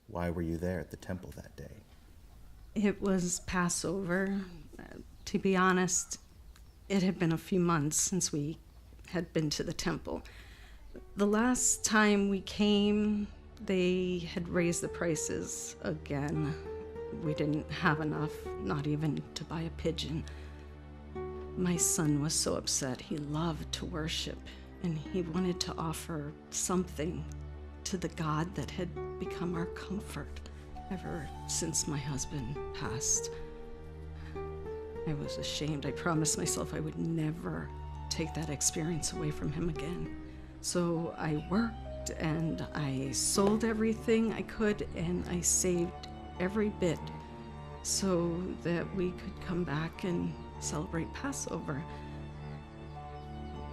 Why were you there at the temple that day? It was Passover. To be honest, it had been a few months since we had been to the temple. The last time we came, they had raised the prices again. We didn't have enough, not even to buy a pigeon. My son was so upset. He loved to worship, and he wanted to offer something to the God that had become our comfort ever since my husband passed. I was ashamed. I promised myself I would never take that experience away from him again. So I worked and I sold everything I could, and I saved every bit so that we could come back and celebrate Passover.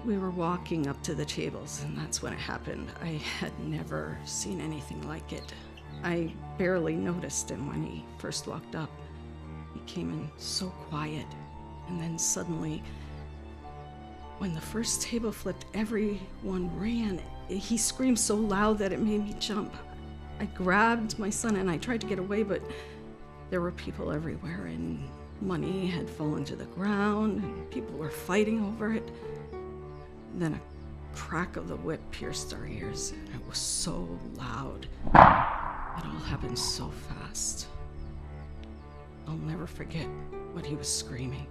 We were walking up to the tables, and that's when it happened. I had never seen anything like it. I barely noticed him when he first walked up. He came in so quiet, and then suddenly, when the first table flipped, everyone ran. He screamed so loud that it made me jump. I grabbed my son and I tried to get away, but there were people everywhere, and money had fallen to the ground, and people were fighting over it. Then a crack of the whip pierced our ears, and it was so loud. It all happened so fast. I'll never forget what he was screaming.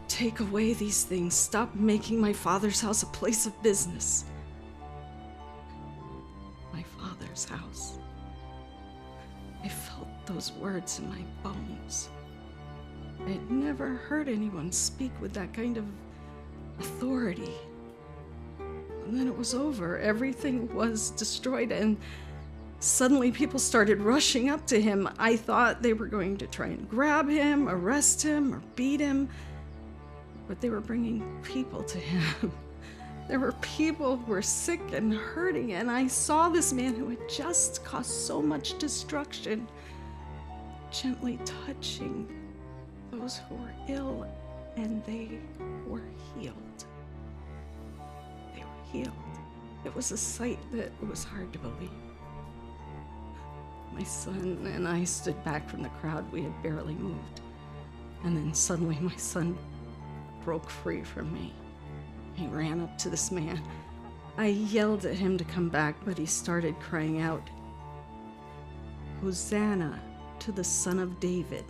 Take away these things. Stop making my father's house a place of business. My father's house. I felt those words in my bones. I had never heard anyone speak with that kind of authority. And then it was over. Everything was destroyed, and suddenly people started rushing up to him. I thought they were going to try and grab him, arrest him, or beat him, but they were bringing people to him. There were people who were sick and hurting, and I saw this man who had just caused so much destruction gently touching those who were ill, and they were healed. They were healed. It was a sight that it was hard to believe. My son and I stood back from the crowd. We had barely moved. And then suddenly my son broke free from me. He ran up to this man. I yelled at him to come back, but he started crying out, "Hosanna to the Son of David."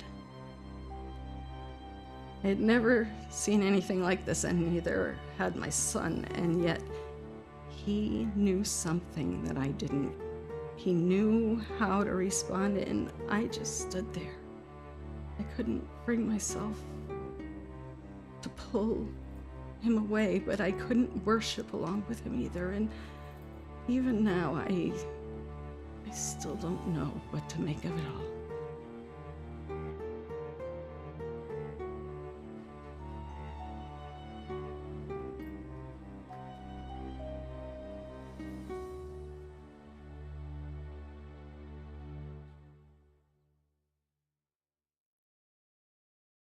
I had never seen anything like this, and neither had my son, and yet he knew something that I didn't. He knew how to respond, and I just stood there. I couldn't bring myself to pull him away, but I couldn't worship along with him either, and even now I still don't know what to make of it all.